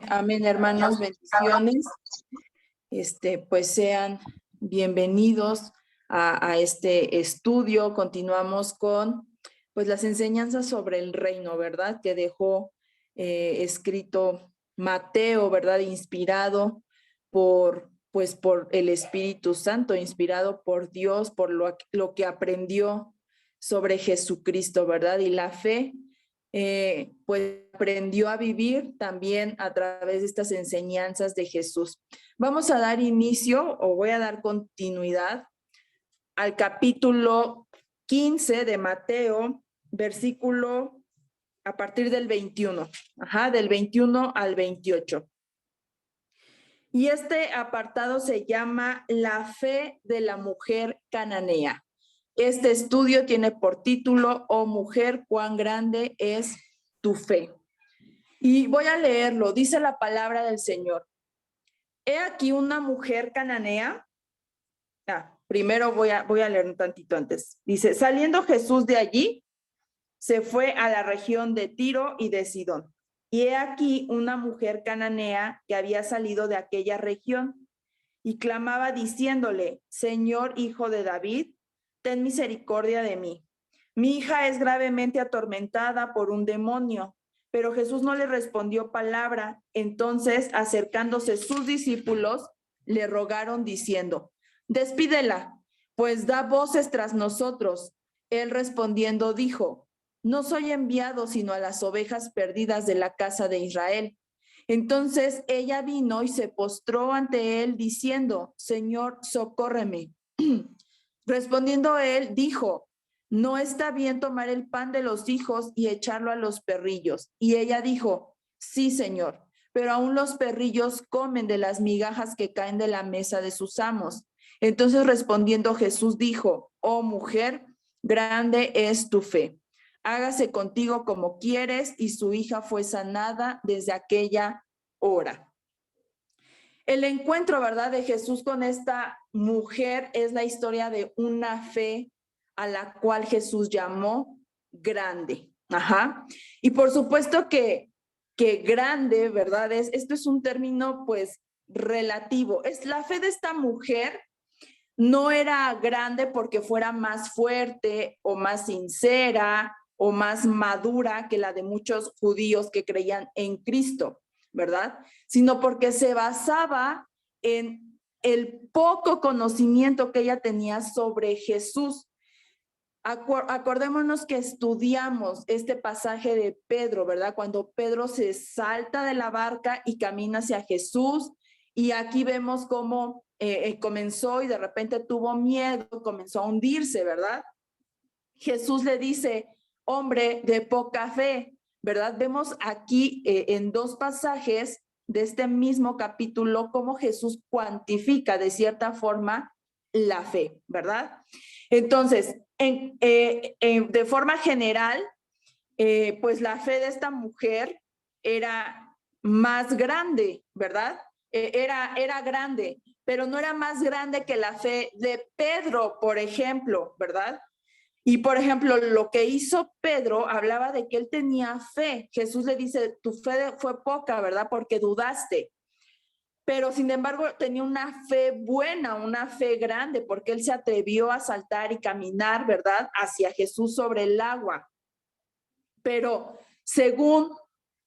Amén, hermanos, bendiciones. Pues sean bienvenidos a este estudio. Continuamos con pues las enseñanzas sobre el reino, ¿verdad? Que dejó escrito Mateo, ¿verdad? Inspirado por el Espíritu Santo, inspirado por Dios, por lo que aprendió sobre Jesucristo, ¿verdad? Y la fe pues aprendió a vivir también a través de estas enseñanzas de Jesús. Vamos a dar inicio o voy a dar continuidad al capítulo 15 de Mateo, versículo a partir del 21, del 21 al 28. Y este apartado se llama La fe de la mujer cananea. Este estudio tiene por título, Oh mujer, cuán grande es tu fe. Y voy a leerlo, dice la palabra del Señor. He aquí una mujer cananea. Primero voy a leer un tantito antes. Dice, saliendo Jesús de allí, se fue a la región de Tiro y de Sidón. Y he aquí una mujer cananea que había salido de aquella región y clamaba diciéndole, Señor, hijo de David, ten misericordia de mí. Mi hija es gravemente atormentada por un demonio. Pero Jesús no le respondió palabra. Entonces, acercándose sus discípulos, le rogaron diciendo, despídela, pues da voces tras nosotros. Él respondiendo dijo, no soy enviado sino a las ovejas perdidas de la casa de Israel. Entonces ella vino y se postró ante él diciendo, Señor, socórreme. Respondiendo él, dijo, no está bien tomar el pan de los hijos y echarlo a los perrillos. Y ella dijo, sí, Señor, pero aún los perrillos comen de las migajas que caen de la mesa de sus amos. Entonces respondiendo Jesús dijo, oh mujer, grande es tu fe. Hágase contigo como quieres, y su hija fue sanada desde aquella hora. El encuentro, ¿verdad?, de Jesús con esta mujer es la historia de una fe a la cual Jesús llamó grande. Y por supuesto que grande, ¿verdad? Esto es un término pues relativo. Es la fe de esta mujer. No era grande porque fuera más fuerte o más sincera o más madura que la de muchos judíos que creían en Cristo, ¿verdad? Sino porque se basaba en el poco conocimiento que ella tenía sobre Jesús. Acordémonos que estudiamos este pasaje de Pedro, ¿verdad? Cuando Pedro se salta de la barca y camina hacia Jesús, y aquí vemos cómo comenzó y de repente tuvo miedo, comenzó a hundirse, ¿verdad? Jesús le dice, hombre de poca fe, ¿verdad? Vemos aquí en dos pasajes de este mismo capítulo cómo Jesús cuantifica de cierta forma la fe, ¿verdad? Entonces, de forma general, pues la fe de esta mujer era más grande, ¿verdad? Era grande, pero no era más grande que la fe de Pedro, por ejemplo, ¿verdad? Y por ejemplo, lo que hizo Pedro hablaba de que él tenía fe. Jesús le dice, tu fe fue poca, ¿verdad? Porque dudaste. Pero sin embargo tenía una fe buena, una fe grande, porque él se atrevió a saltar y caminar, ¿verdad?, hacia Jesús sobre el agua. Pero según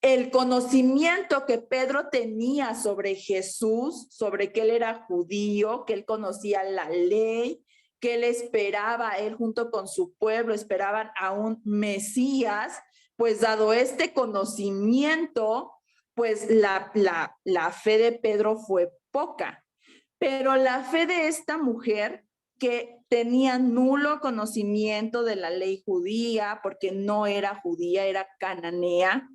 el conocimiento que Pedro tenía sobre Jesús, sobre que él era judío, que él conocía la ley, que él esperaba, él junto con su pueblo esperaban a un Mesías, pues dado este conocimiento, pues la fe de Pedro fue poca. Pero la fe de esta mujer, que tenía nulo conocimiento de la ley judía, porque no era judía, era cananea,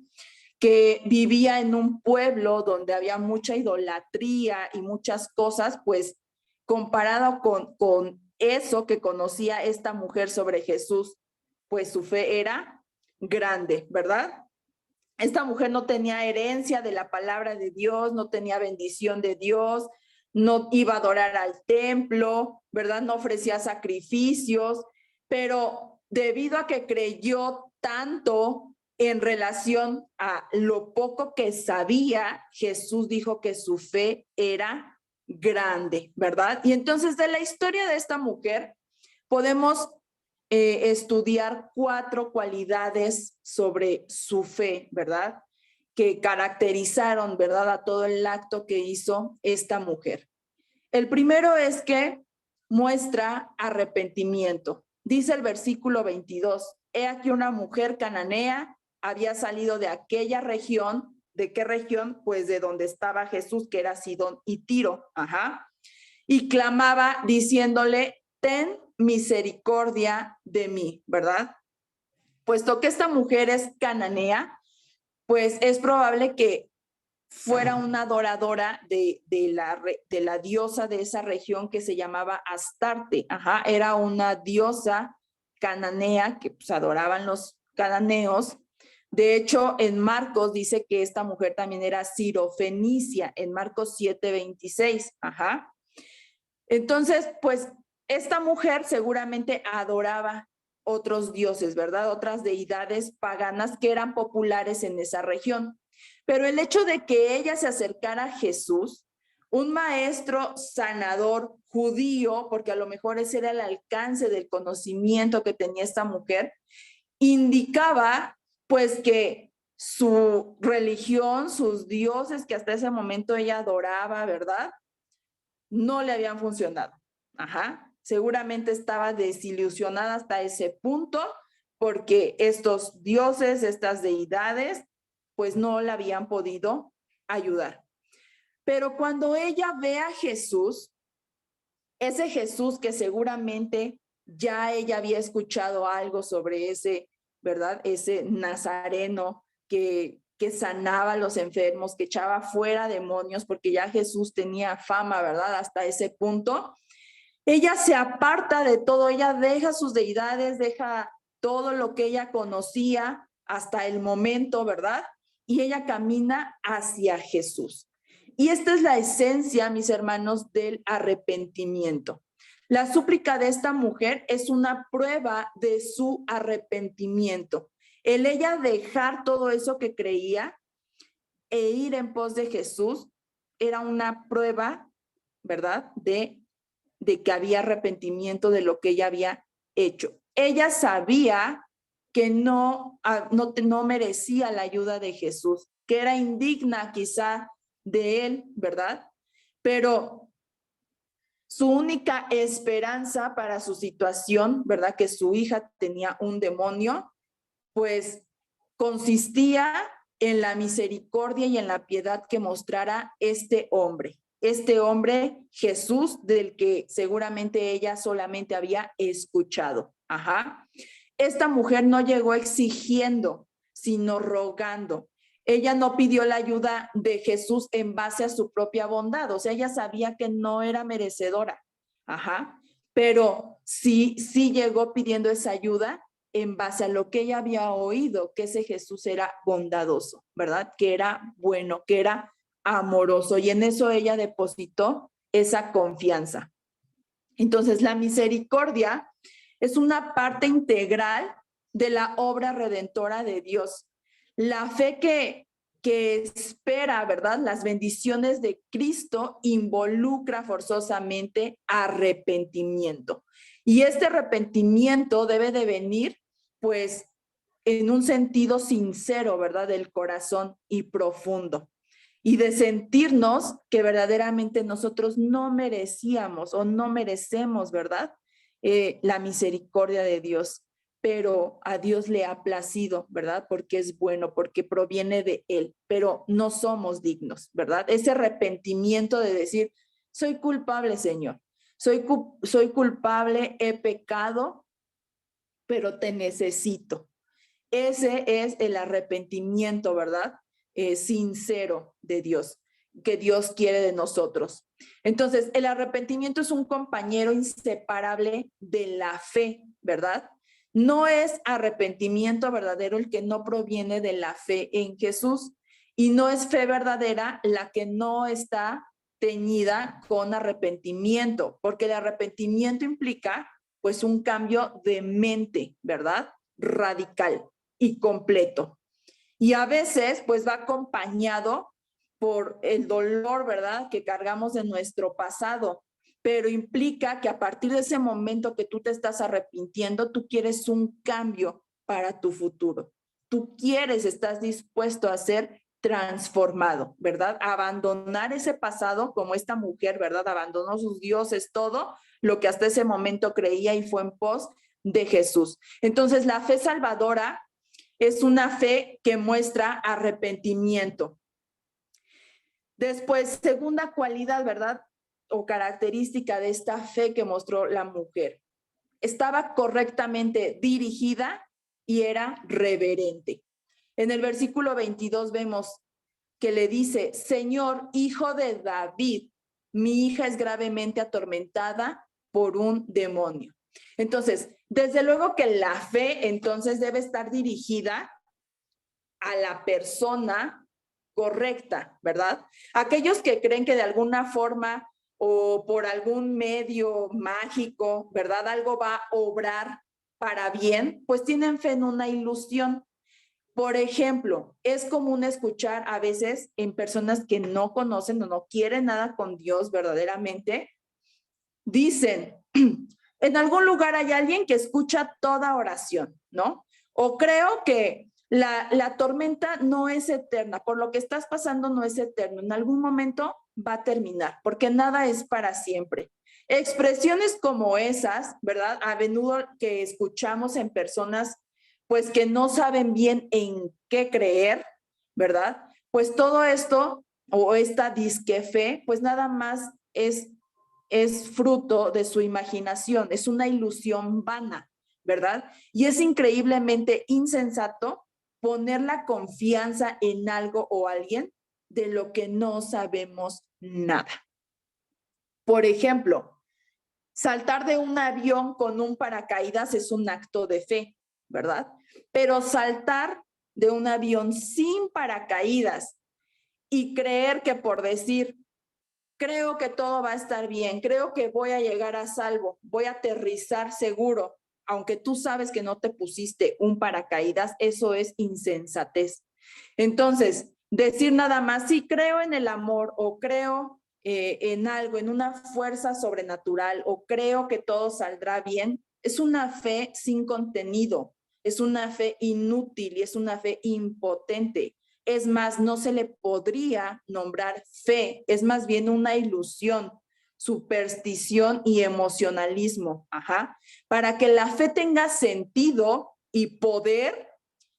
que vivía en un pueblo donde había mucha idolatría y muchas cosas, pues comparado con eso que conocía esta mujer sobre Jesús, pues su fe era grande, ¿verdad? Esta mujer no tenía herencia de la palabra de Dios, no tenía bendición de Dios, no iba a adorar al templo, ¿verdad? No ofrecía sacrificios, pero debido a que creyó tanto en relación a lo poco que sabía, Jesús dijo que su fe era grande, ¿verdad? Y entonces de la historia de esta mujer podemos estudiar 4 cualidades sobre su fe, ¿verdad? Que caracterizaron, ¿verdad? A todo el acto que hizo esta mujer. El primero es que muestra arrepentimiento. Dice el versículo 22, he aquí una mujer cananea había salido de aquella región. ¿De qué región? Pues de donde estaba Jesús, que era Sidón y Tiro. Ajá. Y clamaba diciéndole, ten misericordia de mí, ¿verdad? Puesto que esta mujer es cananea, pues es probable que fuera una adoradora de la diosa de esa región que se llamaba Astarte. Ajá, era una diosa cananea que pues, adoraban los cananeos. De hecho, en Marcos dice que esta mujer también era sirofenicia, en Marcos 7:26. Ajá. Entonces, pues esta mujer seguramente adoraba otros dioses, ¿verdad? Otras deidades paganas que eran populares en esa región. Pero el hecho de que ella se acercara a Jesús, un maestro sanador judío, porque a lo mejor ese era el alcance del conocimiento que tenía esta mujer, indicaba pues que su religión, sus dioses que hasta ese momento ella adoraba, ¿verdad? No le habían funcionado. Ajá. Seguramente estaba desilusionada hasta ese punto porque estos dioses, estas deidades, pues no la habían podido ayudar. Pero cuando ella ve a Jesús, ese Jesús que seguramente ya ella había escuchado algo sobre ese, ¿verdad? Ese nazareno que sanaba a los enfermos, que echaba fuera demonios, porque ya Jesús tenía fama, ¿verdad? Hasta ese punto. Ella se aparta de todo, ella deja sus deidades, deja todo lo que ella conocía hasta el momento, ¿verdad? Y ella camina hacia Jesús. Y esta es la esencia, mis hermanos, del arrepentimiento. La súplica de esta mujer es una prueba de su arrepentimiento. El ella dejar todo eso que creía e ir en pos de Jesús era una prueba, ¿verdad? De que había arrepentimiento de lo que ella había hecho. Ella sabía que no merecía la ayuda de Jesús, que era indigna quizá de él, ¿verdad? Pero su única esperanza para su situación, ¿verdad? Que su hija tenía un demonio, pues consistía en la misericordia y en la piedad que mostrara este hombre Jesús, del que seguramente ella solamente había escuchado. Ajá. Esta mujer no llegó exigiendo, sino rogando. Ella no pidió la ayuda de Jesús en base a su propia bondad, o sea, ella sabía que no era merecedora. Ajá. Pero sí llegó pidiendo esa ayuda en base a lo que ella había oído, que ese Jesús era bondadoso, ¿verdad? Que era bueno, que era amoroso, y en eso ella depositó esa confianza. Entonces, la misericordia es una parte integral de la obra redentora de Dios. La fe que espera, ¿verdad? Las bendiciones de Cristo involucra forzosamente arrepentimiento. Y este arrepentimiento debe de venir, pues, en un sentido sincero, ¿verdad? Del corazón y profundo. Y de sentirnos que verdaderamente nosotros no merecíamos o no merecemos, ¿verdad? La misericordia de Dios, pero a Dios le ha placido, ¿verdad? Porque es bueno, porque proviene de Él, pero no somos dignos, ¿verdad? Ese arrepentimiento de decir, soy culpable, Señor, soy culpable, he pecado, pero te necesito. Ese es el arrepentimiento, ¿verdad? Sincero de Dios, que Dios quiere de nosotros. Entonces, el arrepentimiento es un compañero inseparable de la fe, ¿verdad? No es arrepentimiento verdadero el que no proviene de la fe en Jesús, y no es fe verdadera la que no está teñida con arrepentimiento, porque el arrepentimiento implica pues un cambio de mente, ¿verdad? Radical y completo. Y a veces pues va acompañado por el dolor, ¿verdad?, que cargamos de nuestro pasado, pero implica que a partir de ese momento que tú te estás arrepintiendo, tú quieres un cambio para tu futuro. Tú quieres, estás dispuesto a ser transformado, ¿verdad? Abandonar ese pasado como esta mujer, ¿verdad? Abandonó sus dioses, todo lo que hasta ese momento creía y fue en pos de Jesús. Entonces, la fe salvadora es una fe que muestra arrepentimiento. Después, segunda cualidad, ¿verdad?, o característica de esta fe que mostró la mujer. Estaba correctamente dirigida y era reverente. En el versículo 22 vemos que le dice: Señor, hijo de David, mi hija es gravemente atormentada por un demonio. Entonces, desde luego que la fe entonces debe estar dirigida a la persona correcta, ¿verdad? Aquellos que creen que de alguna forma o por algún medio mágico, ¿verdad?, algo va a obrar para bien, pues tienen fe en una ilusión. Por ejemplo, es común escuchar a veces en personas que no conocen o no quieren nada con Dios verdaderamente, dicen, en algún lugar hay alguien que escucha toda oración, ¿no? O creo que la tormenta no es eterna, por lo que estás pasando no es eterno, en algún momento va a terminar, porque nada es para siempre. Expresiones como esas, ¿verdad?, a menudo que escuchamos en personas pues que no saben bien en qué creer, ¿verdad? Pues todo esto o esta disque fe, pues nada más es fruto de su imaginación, es una ilusión vana, ¿verdad? Y es increíblemente insensato poner la confianza en algo o alguien de lo que no sabemos nada. Por ejemplo, saltar de un avión con un paracaídas es un acto de fe, ¿verdad? Pero saltar de un avión sin paracaídas y creer que por decir, creo que todo va a estar bien, creo que voy a llegar a salvo, voy a aterrizar seguro, aunque tú sabes que no te pusiste un paracaídas, eso es insensatez. Entonces, decir nada más, sí, creo en el amor o creo en algo, en una fuerza sobrenatural o creo que todo saldrá bien, es una fe sin contenido, es una fe inútil y es una fe impotente. Es más, no se le podría nombrar fe, es más bien una ilusión, superstición y emocionalismo. Ajá. Para que la fe tenga sentido y poder,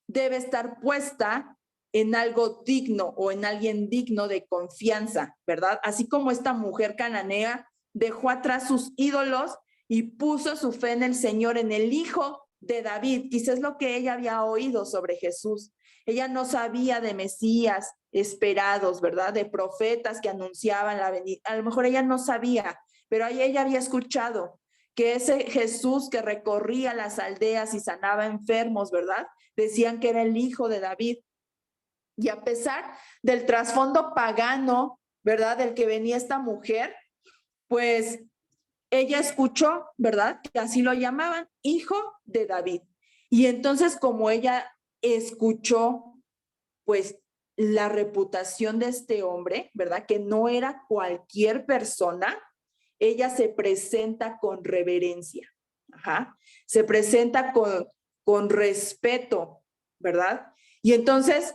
debe estar puesta en algo digno o en alguien digno de confianza, ¿verdad? Así como esta mujer cananea dejó atrás sus ídolos y puso su fe en el Señor, en el Hijo de David. Quizás lo que ella había oído sobre Jesús. Ella no sabía de Mesías esperados, ¿verdad?, de profetas que anunciaban la venida. A lo mejor ella no sabía, pero ella había escuchado que ese Jesús que recorría las aldeas y sanaba enfermos, ¿verdad?, decían que era el Hijo de David. Y a pesar del trasfondo pagano, ¿verdad?, del que venía esta mujer, pues ella escuchó, ¿verdad?, que así lo llamaban, Hijo de David. Y entonces, como ella escuchó, pues, la reputación de este hombre, ¿verdad?, que no era cualquier persona, ella se presenta con reverencia. Ajá. Se presenta con respeto, ¿verdad? Y entonces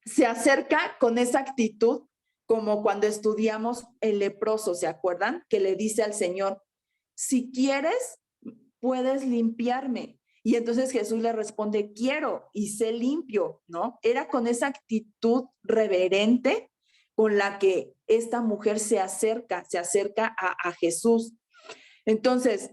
se acerca con esa actitud como cuando estudiamos el leproso, ¿se acuerdan? Que le dice al Señor, si quieres, puedes limpiarme. Y entonces Jesús le responde, quiero y sé limpio, ¿no? Era con esa actitud reverente con la que esta mujer se acerca a Jesús. Entonces,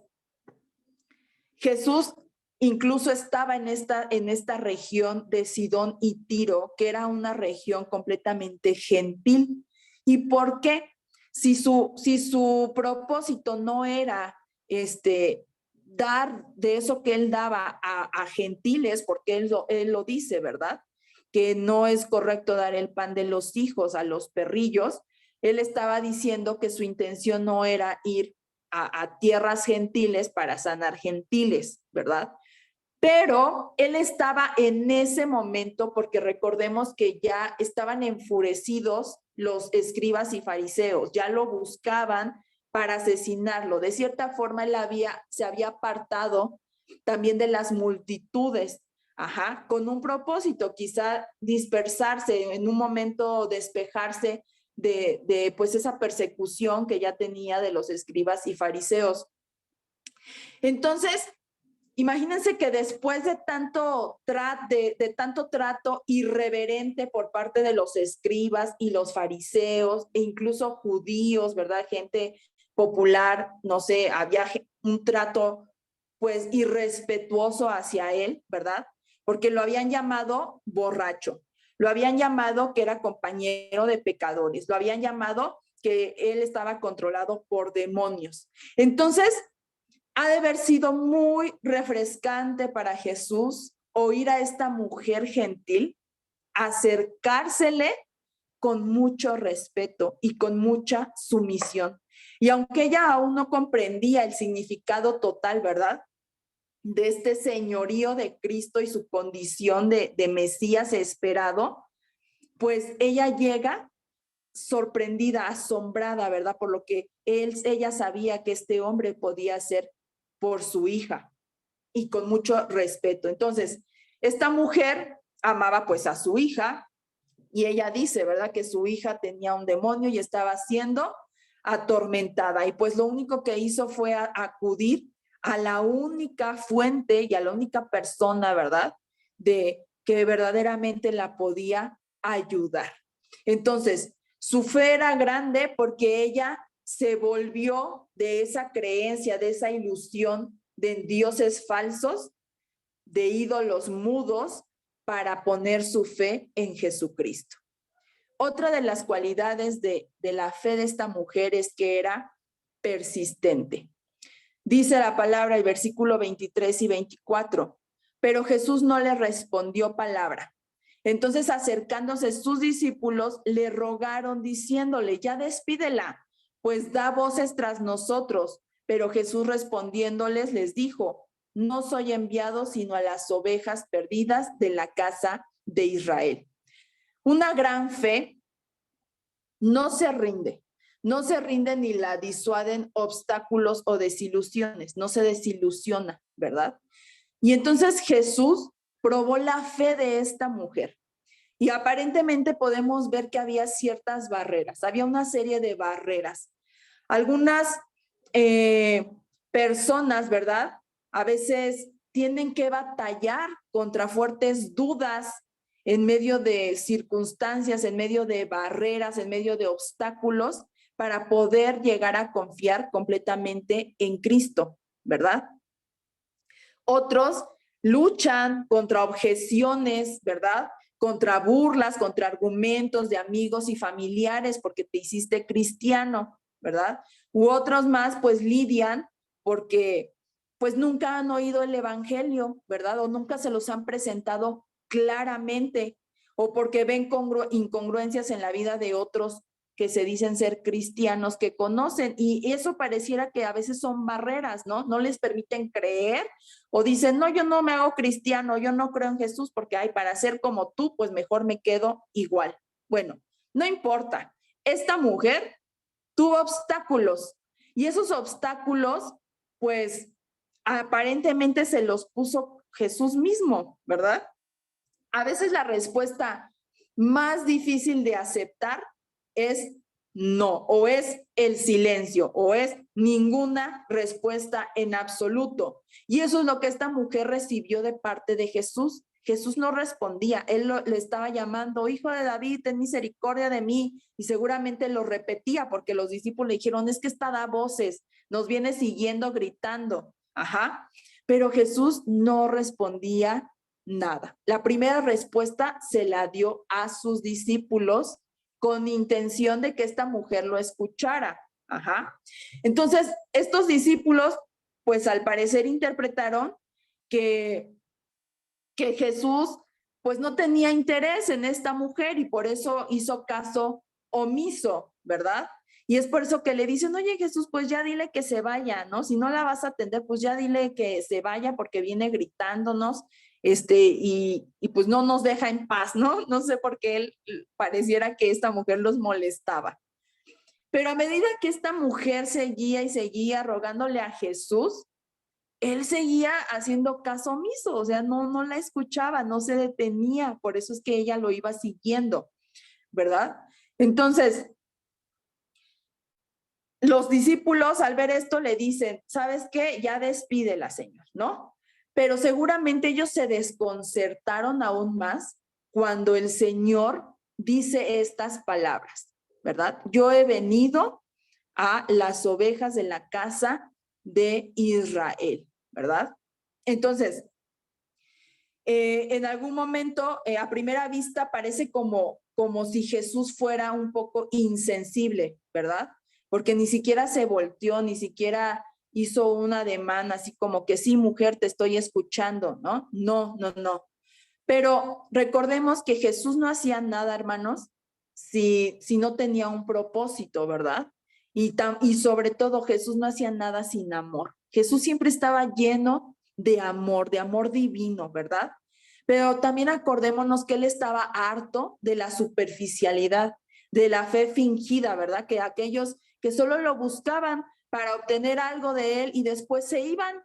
Jesús incluso estaba en esta región de Sidón y Tiro, que era una región completamente gentil. ¿Y por qué? Si su propósito no era dar de eso que él daba a gentiles, porque él lo dice, ¿verdad?, que no es correcto dar el pan de los hijos a los perrillos. Él estaba diciendo que su intención no era ir a tierras gentiles para sanar gentiles, ¿verdad? Pero él estaba en ese momento, porque recordemos que ya estaban enfurecidos los escribas y fariseos, ya lo buscaban para asesinarlo. De cierta forma, él se había apartado también de las multitudes, con un propósito, quizá dispersarse, en un momento despejarse de pues esa persecución que ya tenía de los escribas y fariseos. Entonces, imagínense que después de tanto trato irreverente por parte de los escribas y los fariseos, e incluso judíos, ¿verdad? Gente popular, no sé, había un trato pues irrespetuoso hacia él, ¿verdad? Porque lo habían llamado borracho, lo habían llamado que era compañero de pecadores, lo habían llamado que él estaba controlado por demonios. Entonces, ha de haber sido muy refrescante para Jesús oír a esta mujer gentil acercársele con mucho respeto y con mucha sumisión. Y aunque ella aún no comprendía el significado total, ¿verdad?, de este señorío de Cristo y su condición de Mesías esperado, pues ella llega sorprendida, asombrada, ¿verdad? Por lo que ella sabía que este hombre podía hacer por su hija y con mucho respeto. Entonces, esta mujer amaba pues a su hija y ella dice, ¿verdad?, que su hija tenía un demonio y estaba siendo atormentada, y pues lo único que hizo fue acudir a la única fuente y a la única persona, ¿verdad?, de que verdaderamente la podía ayudar. Entonces, su fe era grande porque ella se volvió de esa creencia, de esa ilusión de dioses falsos, de ídolos mudos, para poner su fe en Jesucristo. Otra de las cualidades de la fe de esta mujer es que era persistente. Dice la palabra, el versículo 23 y 24, pero Jesús no le respondió palabra. Entonces, acercándose sus discípulos, le rogaron diciéndole, ya despídela, pues da voces tras nosotros. Pero Jesús respondiéndoles les dijo, no soy enviado sino a las ovejas perdidas de la casa de Israel. Una gran fe no se rinde, no se rinde ni la disuaden obstáculos o desilusiones, no se desilusiona, ¿verdad? Y entonces Jesús probó la fe de esta mujer. Y aparentemente podemos ver que había ciertas barreras, había una serie de barreras. Algunas personas, ¿verdad?, a veces tienen que batallar contra fuertes dudas en medio de circunstancias, en medio de barreras, en medio de obstáculos, para poder llegar a confiar completamente en Cristo, ¿verdad? Otros luchan contra objeciones, ¿verdad?, contra burlas, contra argumentos de amigos y familiares porque te hiciste cristiano, ¿verdad? U otros más pues lidian porque pues nunca han oído el evangelio, ¿verdad? O nunca se los han presentado claramente, o porque ven incongruencias en la vida de otros que se dicen ser cristianos, que conocen, y eso pareciera que a veces son barreras, ¿no? No les permiten creer, o dicen, no, yo no me hago cristiano, yo no creo en Jesús porque, ay, para ser como tú, pues mejor me quedo igual. Bueno, no importa. Esta mujer tuvo obstáculos, y esos obstáculos, pues, aparentemente se los puso Jesús mismo, ¿verdad? A veces la respuesta más difícil de aceptar es no, o es el silencio, o es ninguna respuesta en absoluto. Y eso es lo que esta mujer recibió de parte de Jesús. Jesús no respondía, él le estaba llamando, hijo de David, ten misericordia de mí, y seguramente lo repetía porque los discípulos le dijeron, es que esta da voces, nos viene siguiendo gritando, pero Jesús no respondía nada. La primera respuesta se la dio a sus discípulos con intención de que esta mujer lo escuchara. Entonces, estos discípulos, pues al parecer interpretaron que Jesús pues no tenía interés en esta mujer y por eso hizo caso omiso, ¿verdad? Y es por eso que le dicen, oye Jesús, pues ya dile que se vaya, ¿no? Si no la vas a atender, pues ya dile que se vaya porque viene gritándonos, y pues no nos deja en paz, ¿no? No sé por qué él pareciera que esta mujer los molestaba. Pero a medida que esta mujer seguía y seguía rogándole a Jesús, él seguía haciendo caso omiso, o sea, no la escuchaba, no se detenía, por eso es que ella lo iba siguiendo, ¿verdad? Entonces, los discípulos al ver esto le dicen, ¿sabes qué? Ya despídela, Señor, ¿no? Pero seguramente ellos se desconcertaron aún más cuando el Señor dice estas palabras, ¿verdad? Yo he venido a las ovejas de la casa de Israel, ¿verdad? Entonces, en algún momento, a primera vista, parece como si Jesús fuera un poco insensible, ¿verdad? Porque ni siquiera se volteó, ni siquiera hizo un ademán así como que sí, mujer, te estoy escuchando, ¿no? No. Pero recordemos que Jesús no hacía nada, hermanos, si no tenía un propósito, ¿verdad? Y sobre todo Jesús no hacía nada sin amor. Jesús siempre estaba lleno de amor divino, ¿verdad? Pero también acordémonos que él estaba harto de la superficialidad, de la fe fingida, ¿verdad? Que aquellos que solo lo buscaban para obtener algo de él y después se iban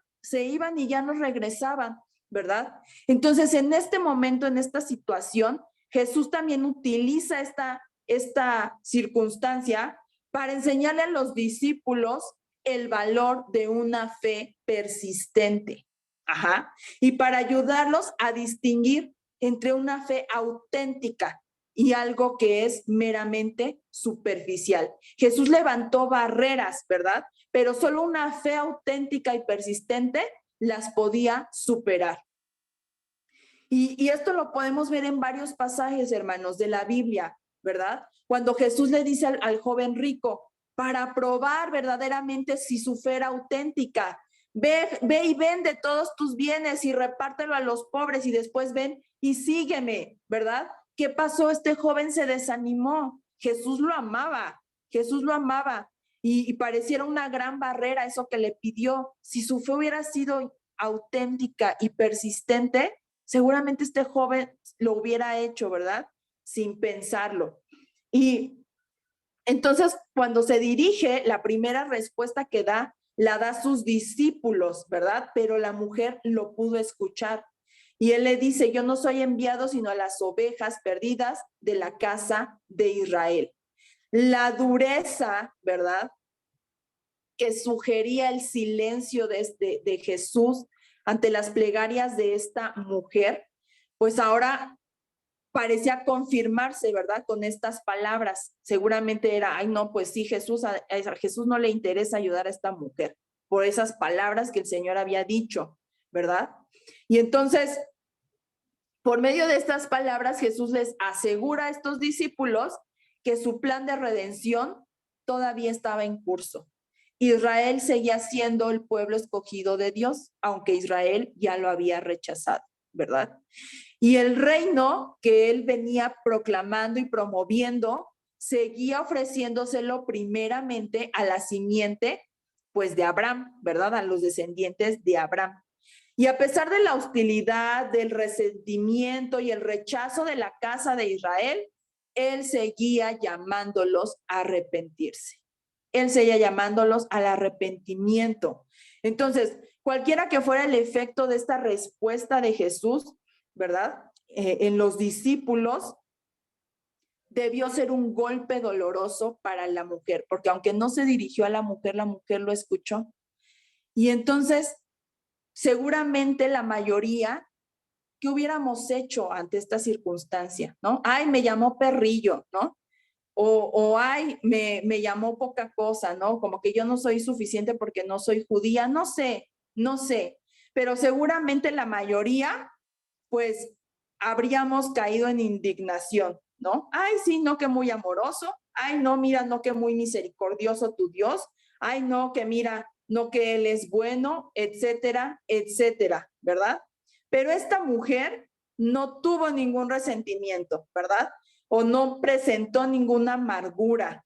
y ya no regresaban, ¿verdad? Entonces, en este momento, en esta situación, Jesús también utiliza esta circunstancia para enseñarle a los discípulos el valor de una fe persistente. Ajá. Y para ayudarlos a distinguir entre una fe auténtica y algo que es meramente superficial. Jesús levantó barreras, ¿verdad? Pero solo una fe auténtica y persistente las podía superar. Y esto lo podemos ver en varios pasajes, hermanos, de la Biblia, ¿verdad? Cuando Jesús le dice al joven rico, para probar verdaderamente si su fe era auténtica, ve y vende todos tus bienes y repártelo a los pobres y después ven y sígueme, ¿verdad? ¿Qué pasó? Este joven se desanimó. Jesús lo amaba, Jesús lo amaba y pareciera una gran barrera eso que le pidió. Si su fe hubiera sido auténtica y persistente, seguramente este joven lo hubiera hecho, ¿verdad? Sin pensarlo. Y entonces, cuando se dirige, la primera respuesta que da, la da a sus discípulos, ¿verdad? Pero la mujer lo pudo escuchar. Y él le dice, yo no soy enviado sino a las ovejas perdidas de la casa de Israel. La dureza, ¿verdad? Que sugería el silencio de Jesús ante las plegarias de esta mujer, pues ahora parecía confirmarse, ¿verdad? Con estas palabras. Seguramente era, ay, no, pues sí, a Jesús no le interesa ayudar a esta mujer por esas palabras que el Señor había dicho, ¿verdad? Y entonces, por medio de estas palabras, Jesús les asegura a estos discípulos que su plan de redención todavía estaba en curso. Israel seguía siendo el pueblo escogido de Dios, aunque Israel ya lo había rechazado, ¿verdad? Y el reino que él venía proclamando y promoviendo seguía ofreciéndoselo primeramente a la simiente, pues de Abraham, ¿verdad? A los descendientes de Abraham. Y a pesar de la hostilidad, del resentimiento y el rechazo de la casa de Israel, él seguía llamándolos a arrepentirse. Él seguía llamándolos al arrepentimiento. Entonces, cualquiera que fuera el efecto de esta respuesta de Jesús, ¿verdad? En los discípulos, debió ser un golpe doloroso para la mujer, porque aunque no se dirigió a la mujer lo escuchó. Y entonces, seguramente la mayoría, ¿qué hubiéramos hecho ante esta circunstancia? ¿No? Ay, me llamó perrillo, ¿no? Ay, me llamó poca cosa, ¿no? Como que yo no soy suficiente porque no soy judía, no sé, pero seguramente la mayoría, pues, habríamos caído en indignación, ¿no? Ay, sí, no, que muy amoroso, ay, no, mira, no, que muy misericordioso tu Dios, ay, no, que mira, no, que Él es bueno, etcétera, etcétera, ¿verdad? Pero esta mujer no tuvo ningún resentimiento, ¿verdad? O no presentó ninguna amargura.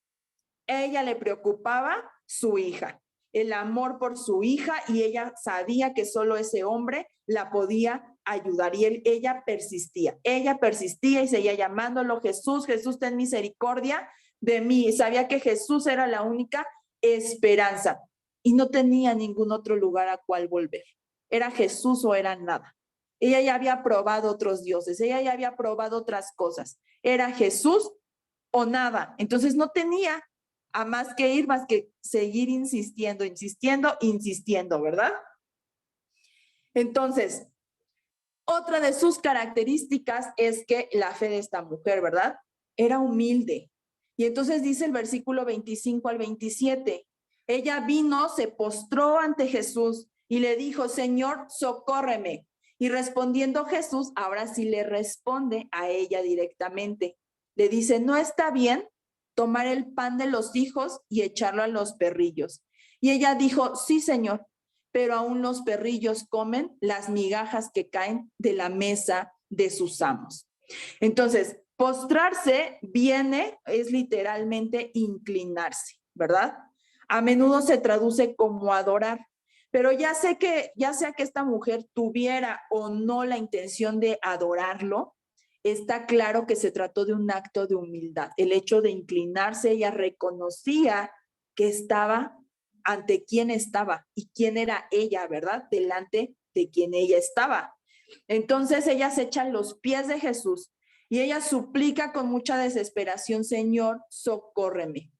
ella le preocupaba su hija, el amor por su hija, y ella sabía que solo ese hombre la podía ayudar, y ella persistía y seguía llamándolo: Jesús, Jesús, ten misericordia de mí. Y sabía que Jesús era la única esperanza y no tenía ningún otro lugar a cual volver. Era Jesús o era nada. Ella ya había probado otros dioses, ella ya había probado otras cosas. Era Jesús o nada. Entonces no tenía a más que ir, más que seguir insistiendo, ¿verdad? Entonces, otra de sus características es que la fe de esta mujer, ¿verdad? Era humilde. Y entonces dice el versículo 25 al 27, ella vino, se postró ante Jesús y le dijo: Señor, socórreme. Y respondiendo Jesús, ahora sí le responde a ella directamente. Le dice: no está bien tomar el pan de los hijos y echarlo a los perrillos. Y ella dijo: sí, Señor, pero aún los perrillos comen las migajas que caen de la mesa de sus amos. Entonces, postrarse es literalmente inclinarse, ¿verdad? A menudo se traduce como adorar, pero ya sea que esta mujer tuviera o no la intención de adorarlo, está claro que se trató de un acto de humildad. El hecho de inclinarse, ella reconocía que estaba ante quién estaba y quién era ella, ¿verdad? Delante de quien ella estaba. Entonces ella se echa a los pies de Jesús y ella suplica con mucha desesperación: Señor, socórreme.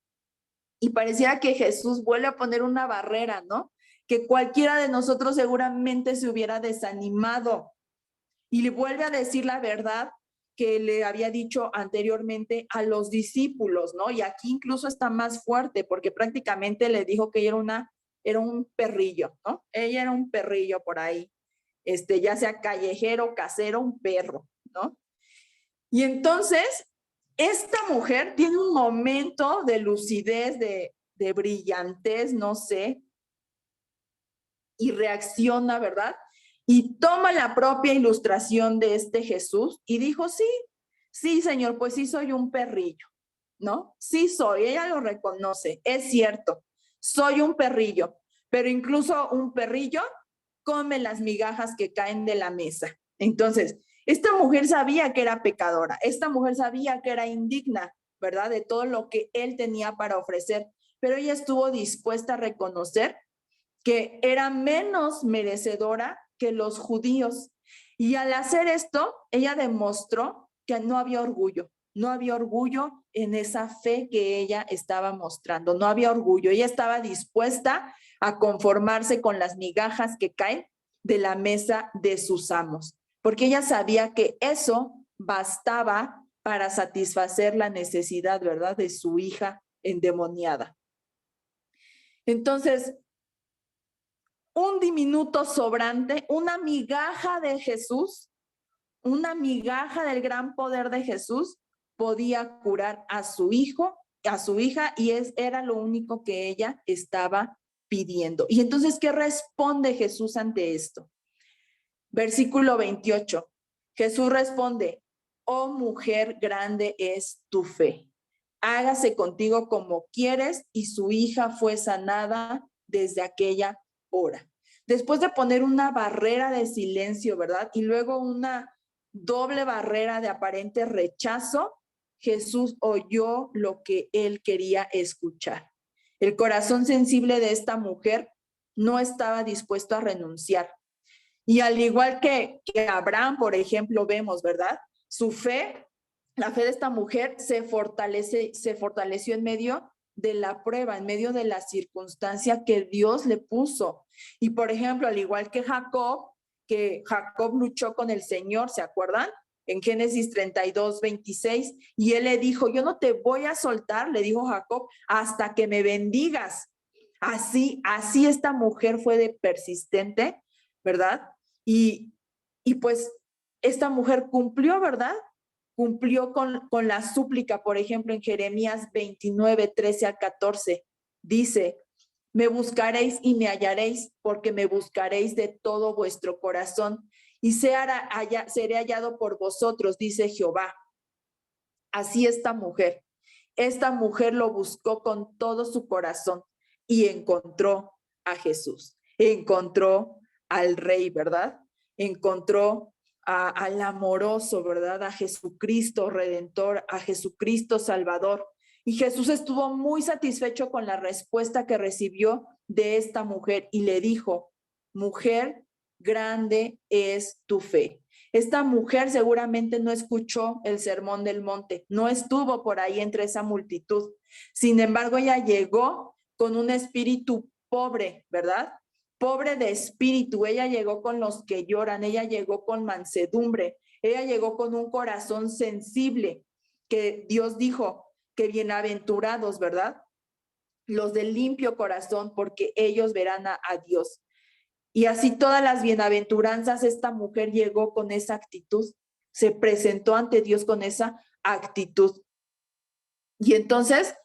Y pareciera que Jesús vuelve a poner una barrera, ¿no? Que cualquiera de nosotros seguramente se hubiera desanimado, y le vuelve a decir la verdad que le había dicho anteriormente a los discípulos, ¿no? Y aquí incluso está más fuerte, porque prácticamente le dijo que ella era un perrillo, ¿no? Ella era un perrillo por ahí, ya sea callejero, casero, un perro, ¿no? Y entonces, esta mujer tiene un momento de lucidez, de brillantez, no sé, y reacciona, ¿verdad? Y toma la propia ilustración de este Jesús y dijo: sí, sí, Señor, pues sí soy un perrillo, ¿no? Sí soy, ella lo reconoce, es cierto, soy un perrillo, pero incluso un perrillo come las migajas que caen de la mesa. Entonces, esta mujer sabía que era pecadora, esta mujer sabía que era indigna, ¿verdad? De todo lo que él tenía para ofrecer, pero ella estuvo dispuesta a reconocer que era menos merecedora que los judíos. Y al hacer esto, ella demostró que no había orgullo en esa fe que ella estaba mostrando, no había orgullo. Ella estaba dispuesta a conformarse con las migajas que caen de la mesa de sus amos, porque ella sabía que eso bastaba para satisfacer la necesidad, ¿verdad?, de su hija endemoniada. Entonces, un diminuto sobrante, una migaja de Jesús, una migaja del gran poder de Jesús podía curar a su hijo, a su hija, y era lo único que ella estaba pidiendo. Y entonces, ¿qué responde Jesús ante esto? Versículo 28. Jesús responde: oh mujer, grande es tu fe. Hágase contigo como quieres. Y su hija fue sanada desde aquella hora. Después de poner una barrera de silencio, ¿verdad? Y luego una doble barrera de aparente rechazo, Jesús oyó lo que él quería escuchar. El corazón sensible de esta mujer no estaba dispuesto a renunciar. Y al igual que Abraham, por ejemplo, vemos, ¿verdad? Su fe, la fe de esta mujer se fortaleció en medio de la prueba, en medio de la circunstancia que Dios le puso. Y por ejemplo, al igual que Jacob luchó con el Señor, ¿se acuerdan? En Génesis 32, 26, y él le dijo: yo no te voy a soltar, le dijo Jacob, hasta que me bendigas. Así esta mujer fue de persistente, ¿verdad? Y pues esta mujer cumplió, ¿verdad? Cumplió con la súplica. Por ejemplo, en Jeremías 29, 13 al 14, dice: me buscaréis y me hallaréis, porque me buscaréis de todo vuestro corazón, y seré hallado por vosotros, dice Jehová. Así esta mujer. esta mujer lo buscó con todo su corazón y encontró a Jesús, encontró al Rey, ¿verdad? Encontró al amoroso, ¿verdad? A Jesucristo Redentor, a Jesucristo Salvador. Y Jesús estuvo muy satisfecho con la respuesta que recibió de esta mujer y le dijo: mujer, grande es tu fe. Esta mujer seguramente no escuchó el sermón del monte, no estuvo por ahí entre esa multitud. Sin embargo, ella llegó con un espíritu pobre, ¿verdad? Pobre de espíritu. Ella llegó con los que lloran, ella llegó con mansedumbre, ella llegó con un corazón sensible, que Dios dijo que bienaventurados, ¿verdad? Los de limpio corazón, porque ellos verán a Dios. Y así todas las bienaventuranzas, esta mujer llegó con esa actitud, se presentó ante Dios con esa actitud. Y entonces,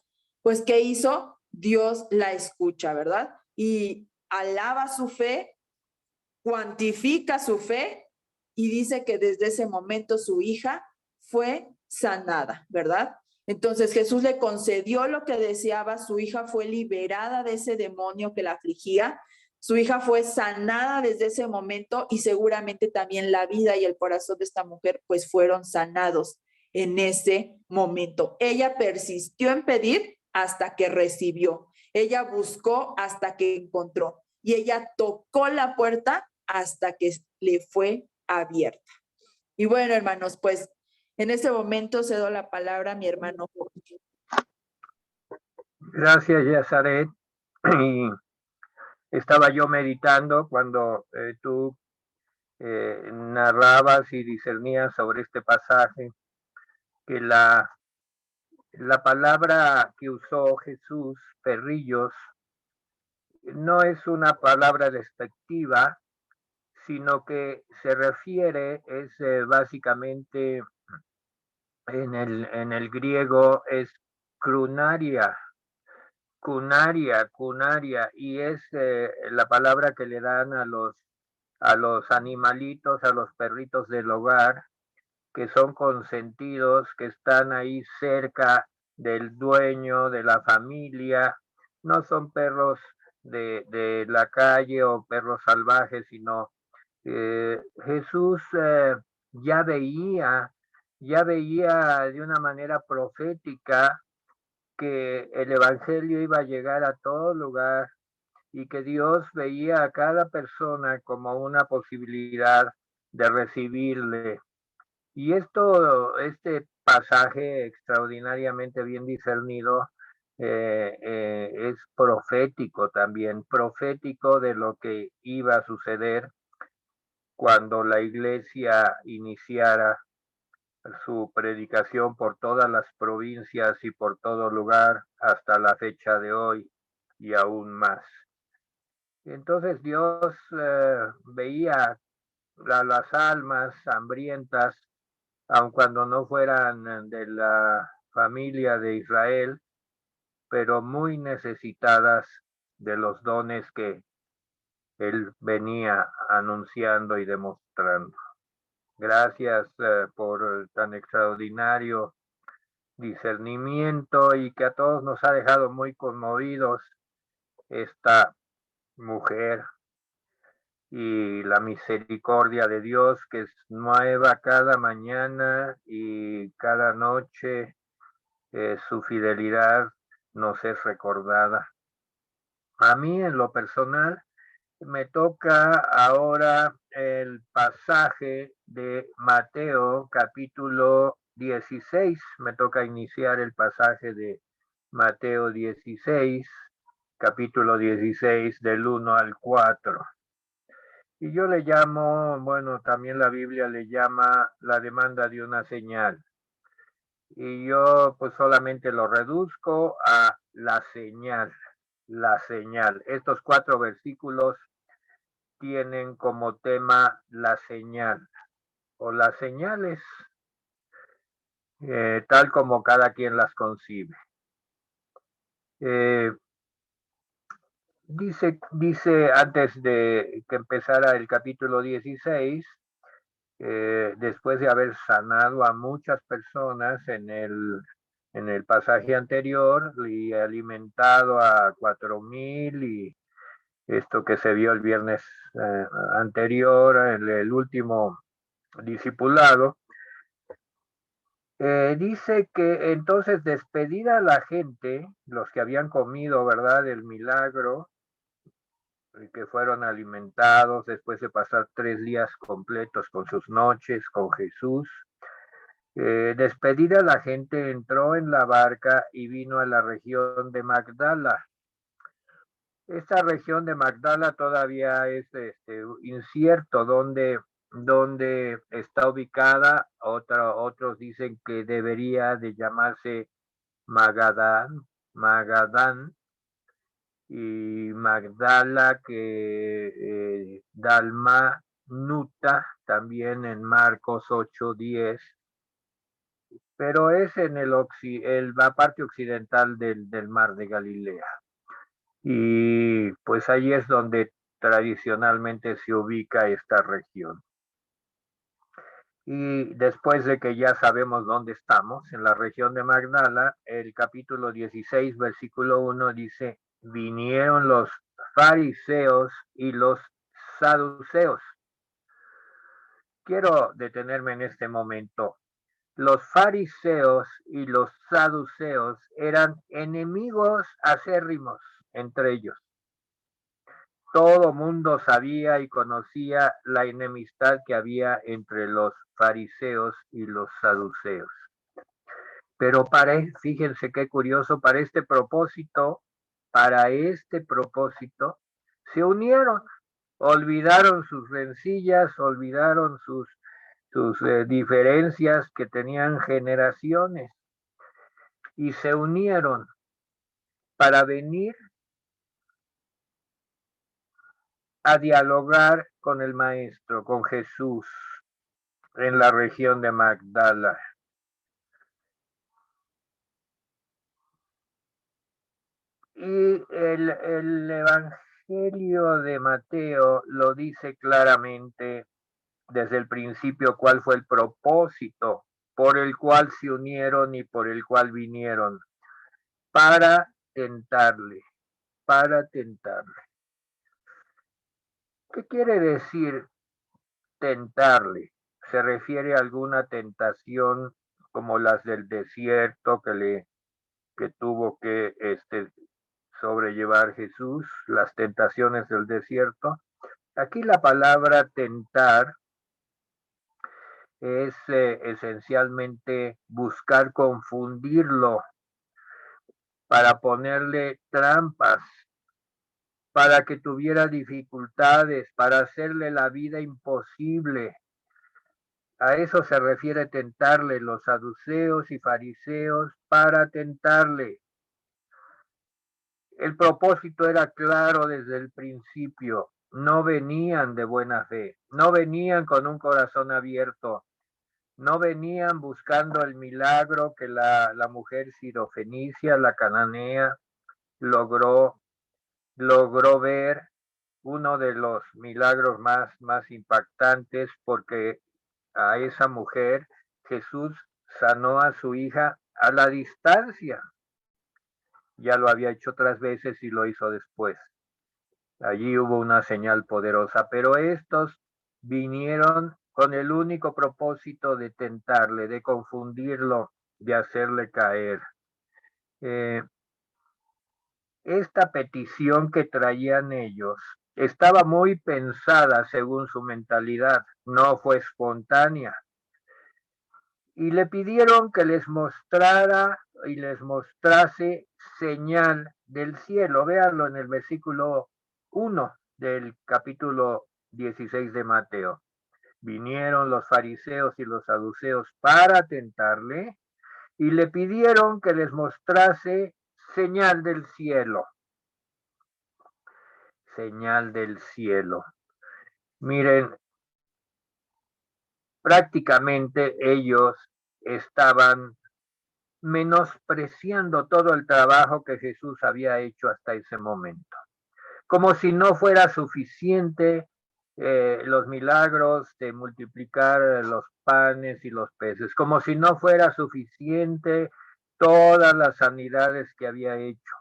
pues, ¿qué hizo? Dios la escucha, ¿verdad? Y alaba su fe, cuantifica su fe y dice que desde ese momento su hija fue sanada, ¿verdad? Entonces Jesús le concedió lo que deseaba, su hija fue liberada de ese demonio que la afligía, su hija fue sanada desde ese momento y seguramente también la vida y el corazón de esta mujer pues fueron sanados en ese momento. Ella persistió en pedir hasta que recibió, ella buscó hasta que encontró y ella tocó la puerta hasta que le fue abierta. Y bueno, hermanos, pues en este momento cedo la palabra a mi hermano Jorge. Gracias, Yazaret. Y estaba yo meditando cuando tú narrabas y discernías sobre este pasaje, que la palabra que usó Jesús, perrillos, no es una palabra despectiva, sino que se refiere, es básicamente en el griego, es crunaria, cunaria, y es la palabra que le dan a los animalitos, a los perritos del hogar, que son consentidos, que están ahí cerca del dueño, de la familia. No son perros de la calle o perros salvajes, sino Jesús ya veía de una manera profética que el evangelio iba a llegar a todo lugar y que Dios veía a cada persona como una posibilidad de recibirle. Y este pasaje extraordinariamente bien discernido es profético también, profético de lo que iba a suceder cuando la iglesia iniciara su predicación por todas las provincias y por todo lugar hasta la fecha de hoy y aún más. Entonces Dios veía a las almas hambrientas, aun cuando no fueran de la familia de Israel, pero muy necesitadas de los dones que Él venía anunciando y demostrando. Gracias por tan extraordinario discernimiento y que a todos nos ha dejado muy conmovidos esta mujer y la misericordia de Dios que es nueva cada mañana y cada noche su fidelidad nos es recordada. A mí en lo personal me toca ahora el pasaje de Mateo capítulo 16. Me toca iniciar el pasaje de Mateo 16, capítulo 16 del 1 al 4. Y yo le llamo, bueno, también la Biblia le llama la demanda de una señal. Y yo pues solamente lo reduzco a la señal. La señal. Estos 4 versículos tienen como tema la señal o las señales, tal como cada quien las concibe. Dice antes de que empezara el capítulo 16, después de haber sanado a muchas personas en el en el pasaje anterior y alimentado a 4,000 y esto que se vio el viernes anterior, el último discipulado. Dice que entonces despedida a la gente, los que habían comido, ¿verdad?, el milagro, y que fueron alimentados después de pasar 3 días completos con sus noches con Jesús. Despedida la gente, entró en la barca y vino a la región de Magdala. Esta región de Magdala todavía es incierto dónde está ubicada. Otros dicen que debería de llamarse Magadán, y Magdala, que Dalmanuta, también en Marcos 8:10, pero es en la parte occidental del mar de Galilea. Y pues ahí es donde tradicionalmente se ubica esta región. Y después de que ya sabemos dónde estamos, en la región de Magdala, el capítulo 16, versículo 1 dice: vinieron los fariseos y los saduceos. Quiero detenerme en este momento. Los fariseos y los saduceos eran enemigos acérrimos entre ellos. Todo mundo sabía y conocía la enemistad que había entre los fariseos y los saduceos. Pero fíjense qué curioso, para este propósito, se unieron, olvidaron sus rencillas, olvidaron sus diferencias que tenían generaciones, y se unieron para venir a dialogar con el Maestro, con Jesús, en la región de Magdala. Y el Evangelio de Mateo lo dice claramente desde el principio cuál fue el propósito por el cual se unieron y por el cual vinieron: para tentarle, para tentarle. ¿Qué quiere decir tentarle? ¿Se refiere a alguna tentación como las del desierto que tuvo que sobrellevar Jesús, las tentaciones del desierto? Aquí la palabra tentar es esencialmente buscar confundirlo, para ponerle trampas, para que tuviera dificultades, para hacerle la vida imposible. A eso se refiere tentarle, los saduceos y fariseos, para tentarle. El propósito era claro desde el principio. No venían de buena fe, no venían con un corazón abierto, no venían buscando el milagro que la mujer sirofenicia, la cananea, logró ver, uno de los milagros más impactantes, porque a esa mujer Jesús sanó a su hija a la distancia. Ya lo había hecho otras veces y lo hizo después. Allí hubo una señal poderosa, pero estos vinieron con el único propósito de tentarle, de confundirlo, de hacerle caer. Esta petición que traían ellos estaba muy pensada según su mentalidad, no fue espontánea. Y le pidieron que les mostrara y les mostrase señal del cielo. Véanlo en el versículo 1 del capítulo 16 de Mateo. Vinieron los fariseos y los saduceos para tentarle y le pidieron que les mostrase señal del cielo. Señal del cielo. Miren, prácticamente ellos estaban menospreciando todo el trabajo que Jesús había hecho hasta ese momento, como si no fuera suficiente los milagros de multiplicar los panes y los peces, como si no fuera suficiente todas las sanidades que había hecho.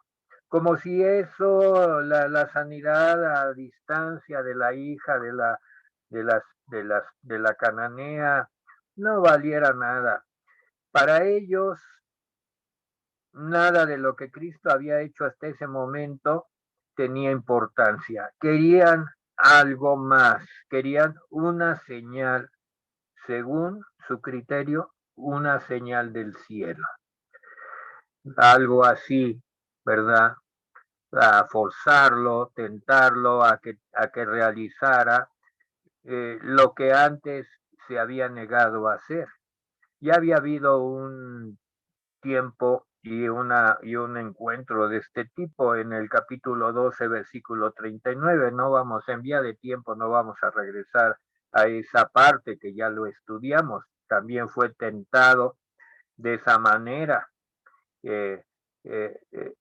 Como si eso, la sanidad a distancia de la hija de la cananea, no valiera nada. Para ellos, nada de lo que Cristo había hecho hasta ese momento tenía importancia. Querían algo más, querían una señal, según su criterio, una señal del cielo. Algo así, ¿verdad? A forzarlo, tentarlo a que realizara lo que antes se había negado a hacer. Ya había habido un tiempo y un encuentro de este tipo en el capítulo 12, versículo 39. No vamos en vía de tiempo, no vamos a regresar a esa parte que ya lo estudiamos. También fue tentado de esa manera. Eh, eh, eh,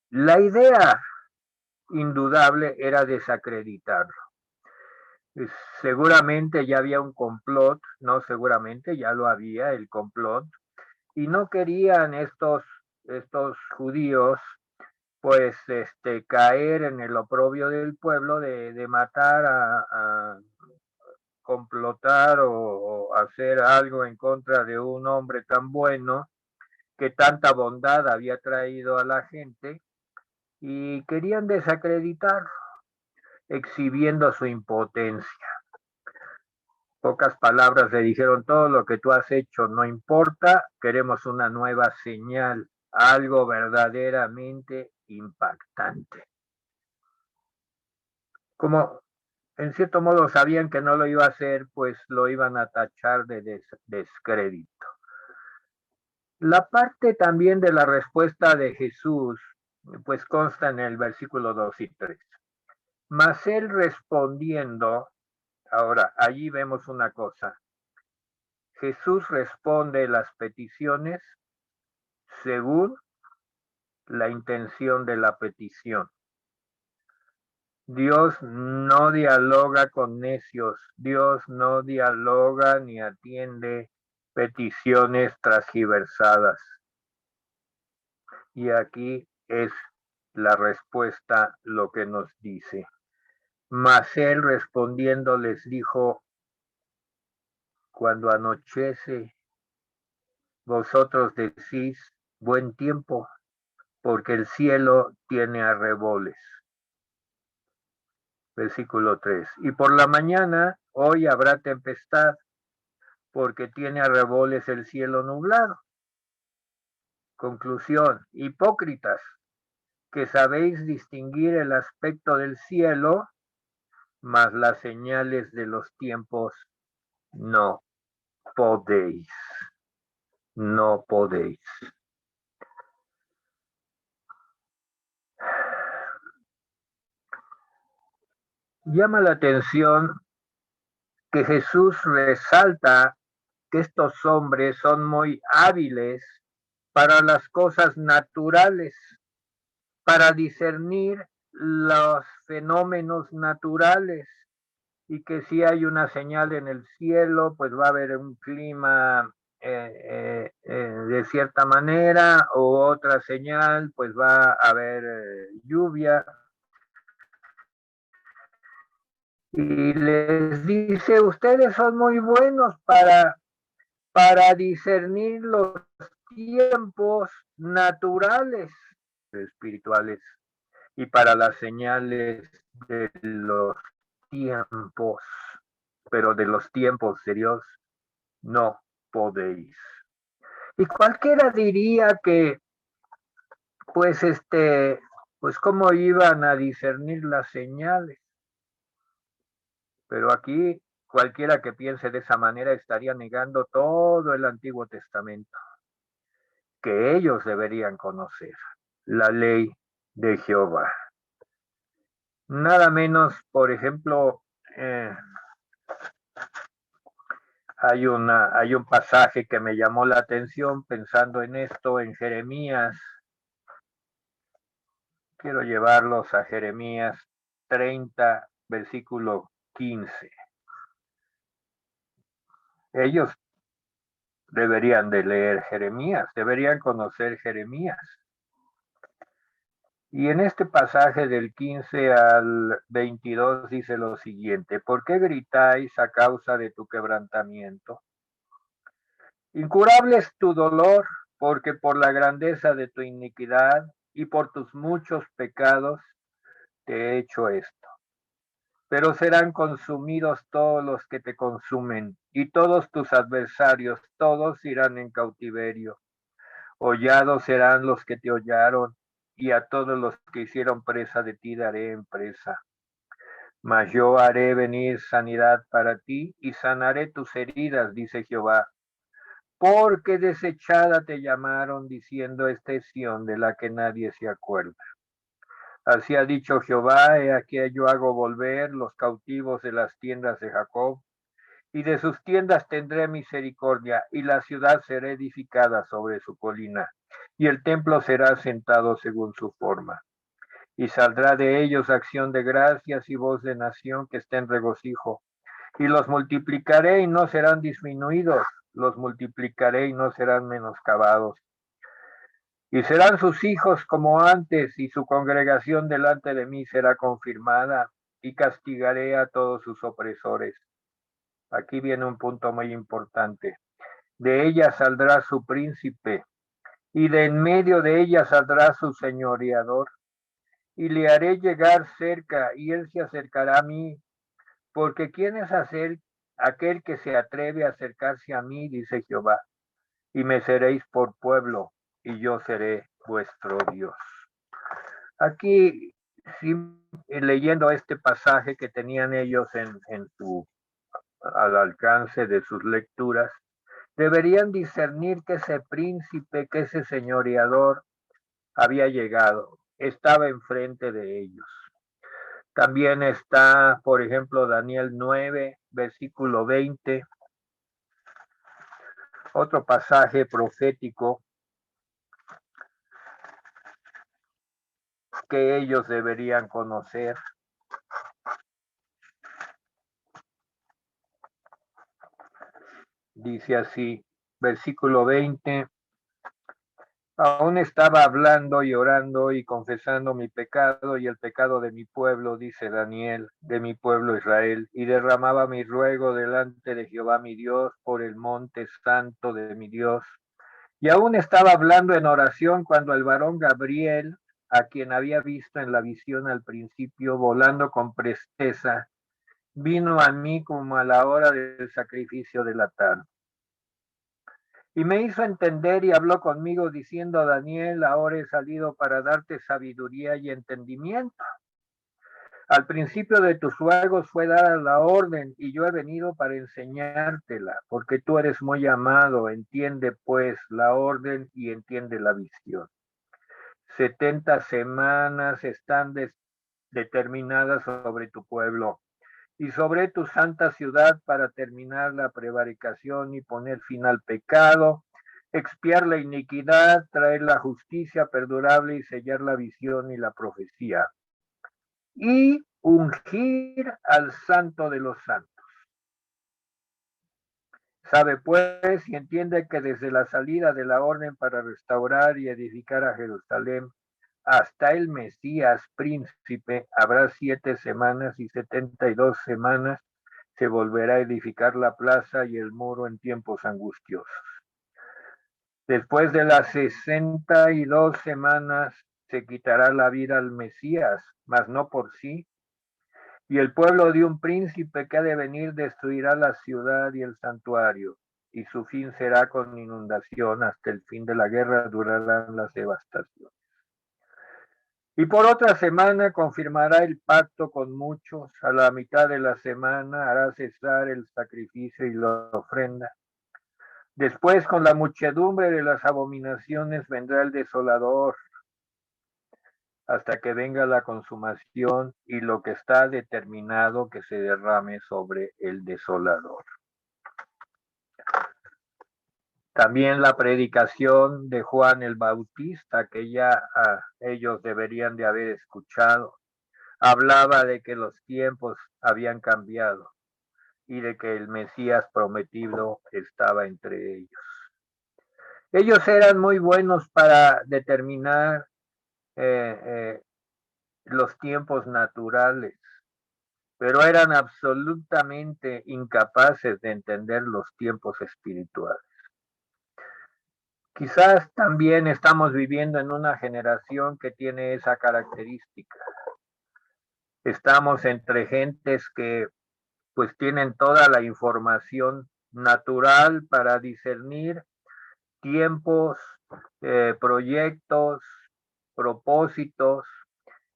la idea indudable era desacreditarlo. Seguramente ya había un complot, no seguramente, ya lo había el complot, y no querían estos judíos pues caer en el oprobio del pueblo de matar a complotar o hacer algo en contra de un hombre tan bueno que tanta bondad había traído a la gente, y querían desacreditar, exhibiendo su impotencia. Pocas palabras le dijeron: todo lo que tú has hecho no importa, queremos una nueva señal, algo verdaderamente impactante. Como en cierto modo sabían que no lo iba a hacer, pues lo iban a tachar de descrédito. La parte también de la respuesta de Jesús, pues consta en el versículo 2 y 3. Mas él respondiendo, ahora allí vemos una cosa. Jesús responde las peticiones según la intención de la petición. Dios no dialoga con necios, Dios no dialoga ni atiende peticiones transgiversadas. Y aquí es la respuesta lo que nos dice. Mas él respondiendo les dijo: cuando anochece, vosotros decís buen tiempo, porque el cielo tiene arreboles. Versículo 3. Y por la mañana, hoy habrá tempestad, porque tiene arreboles el cielo nublado. Conclusión: hipócritas, que sabéis distinguir el aspecto del cielo, mas las señales de los tiempos no podéis. No podéis. Llama la atención que Jesús resalta que estos hombres son muy hábiles para las cosas naturales, para discernir los fenómenos naturales, y que si hay una señal en el cielo, pues va a haber un clima de cierta manera, o otra señal, pues va a haber lluvia. Y les dice: ustedes son muy buenos para discernir los tiempos naturales, espirituales, y para las señales de los tiempos, pero de los tiempos de Dios no podéis. Y cualquiera diría que, pues, pues cómo iban a discernir las señales. Pero aquí cualquiera que piense de esa manera estaría negando todo el Antiguo Testamento, que ellos deberían conocer, la ley de Jehová. Nada menos, por ejemplo, hay un pasaje que me llamó la atención pensando en esto, en Jeremías. Quiero llevarlos a Jeremías 30, versículo 15. Ellos deberían de leer Jeremías, deberían conocer Jeremías. Y en este pasaje del 15 al 22 dice lo siguiente: ¿por qué gritáis a causa de tu quebrantamiento? Incurable es tu dolor, porque por la grandeza de tu iniquidad y por tus muchos pecados te he hecho esto. Pero serán consumidos todos los que te consumen, y todos tus adversarios, todos irán en cautiverio. Hollados serán los que te hollaron, y a todos los que hicieron presa de ti daré en presa. Mas yo haré venir sanidad para ti, y sanaré tus heridas, dice Jehová. Porque desechada te llamaron, diciendo: esta es Sión de la que nadie se acuerda. Así ha dicho Jehová: he aquí yo hago volver los cautivos de las tiendas de Jacob, y de sus tiendas tendré misericordia, y la ciudad será edificada sobre su colina, y el templo será sentado según su forma. Y saldrá de ellos acción de gracias y voz de nación que esté en regocijo. Y los multiplicaré y no serán disminuidos, los multiplicaré y no serán menoscabados. Y serán sus hijos como antes, y su congregación delante de mí será confirmada, y castigaré a todos sus opresores. Aquí viene un punto muy importante. De ella saldrá su príncipe, y de en medio de ella saldrá su señoreador. Y le haré llegar cerca, y él se acercará a mí, porque ¿quién es aquel que se atreve a acercarse a mí? Dice Jehová. Y me seréis por pueblo, y yo seré vuestro Dios. Aquí, sí, leyendo este pasaje que tenían ellos al alcance de sus lecturas, deberían discernir que ese príncipe, que ese señoreador había llegado, estaba enfrente de ellos. También está, por ejemplo, Daniel 9, versículo 20, otro pasaje profético que ellos deberían conocer. Dice así, versículo 20: aún estaba hablando y orando y confesando mi pecado y el pecado de mi pueblo, dice Daniel, de mi pueblo Israel, y derramaba mi ruego delante de Jehová mi Dios por el monte santo de mi Dios. Y aún estaba hablando en oración cuando el varón Gabriel, a quien había visto en la visión al principio, volando con presteza, vino a mí como a la hora del sacrificio de la tarde. Y me hizo entender y habló conmigo diciendo: Daniel, ahora he salido para darte sabiduría y entendimiento. Al principio de tus ruegos fue dada la orden, y yo he venido para enseñártela, porque tú eres muy amado. Entiende pues la orden y entiende la visión. 70 semanas están determinadas sobre tu pueblo y sobre tu santa ciudad para terminar la prevaricación y poner fin al pecado, expiar la iniquidad, traer la justicia perdurable y sellar la visión y la profecía, y ungir al santo de los santos. Sabe pues y entiende que desde la salida de la orden para restaurar y edificar a Jerusalén hasta el Mesías príncipe habrá 7 semanas, y 72 semanas se volverá a edificar la plaza y el muro en tiempos angustiosos. Después de las 62 semanas se quitará la vida al Mesías, mas no por sí. Y el pueblo de un príncipe que ha de venir destruirá la ciudad y el santuario, y su fin será con inundación. Hasta el fin de la guerra durarán las devastaciones. Y por otra semana confirmará el pacto con muchos. A la mitad de la semana hará cesar el sacrificio y la ofrenda. Después, con la muchedumbre de las abominaciones, vendrá el desolador, hasta que venga la consumación y lo que está determinado que se derrame sobre el desolador. También la predicación de Juan el Bautista, que ya ellos deberían de haber escuchado, hablaba de que los tiempos habían cambiado y de que el Mesías prometido estaba entre ellos. Ellos eran muy buenos para determinar los tiempos naturales, pero eran absolutamente incapaces de entender los tiempos espirituales. Quizás también estamos viviendo en una generación que tiene esa característica. Estamos entre gentes que pues tienen toda la información natural para discernir tiempos, proyectos, propósitos,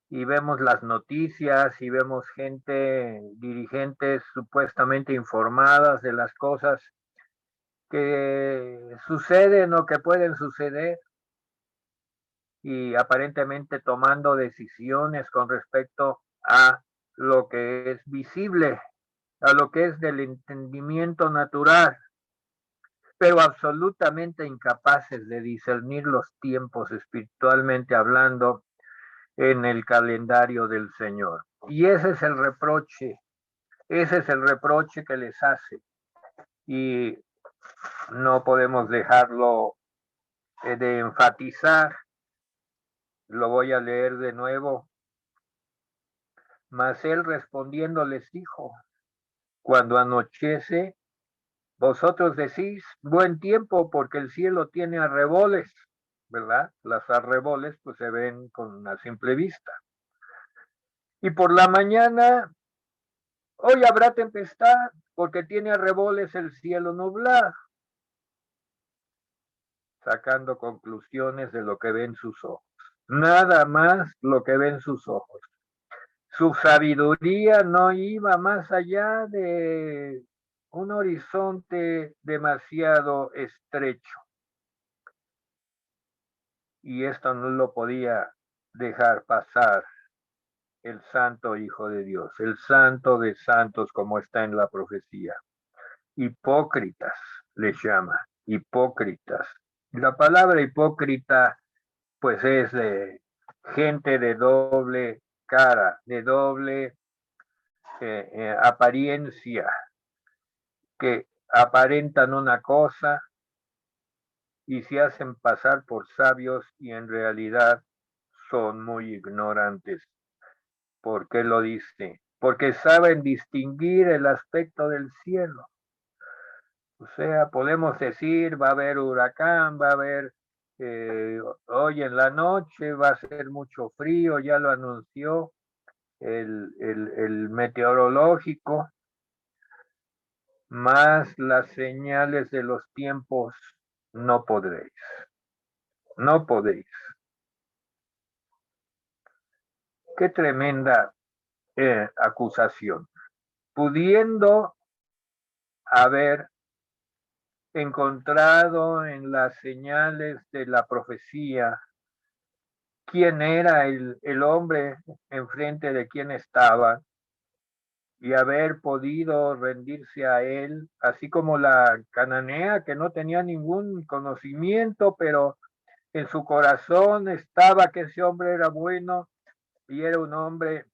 y vemos las noticias y vemos gente, dirigentes supuestamente informadas de las cosas que suceden o que pueden suceder y aparentemente tomando decisiones con respecto a lo que es visible, a lo que es del entendimiento natural, pero absolutamente incapaces de discernir los tiempos espiritualmente hablando en el calendario del Señor. Y ese es el reproche que les hace. Y no podemos dejarlo de enfatizar. Lo voy a leer de nuevo. Mas él respondiendo les dijo, cuando anochece, vosotros decís, buen tiempo, porque el cielo tiene arreboles, ¿verdad? Las arreboles pues se ven con una simple vista. Y por la mañana, hoy habrá tempestad, porque tiene arreboles el cielo nublado, sacando conclusiones de lo que ven sus ojos. Nada más lo que ven sus ojos. Su sabiduría no iba más allá de un horizonte demasiado estrecho. Y esto no lo podía dejar pasar el santo Hijo de Dios, el santo de santos, como está en la profecía. Hipócritas les llama, hipócritas. La palabra hipócrita, pues es de gente de doble cara, de doble apariencia, que aparentan una cosa y se hacen pasar por sabios y en realidad son muy ignorantes. ¿Por qué lo dice? Porque saben distinguir el aspecto del cielo. O sea, podemos decir, va a haber huracán, va a haber, hoy en la noche va a ser mucho frío, ya lo anunció el meteorológico, más las señales de los tiempos no podréis, no podéis. Qué tremenda acusación. Pudiendo haber encontrado en las señales de la profecía quién era el hombre enfrente de quien estaba y haber podido rendirse a él, así como la cananea que no tenía ningún conocimiento, pero en su corazón estaba que ese hombre era bueno y era un hombre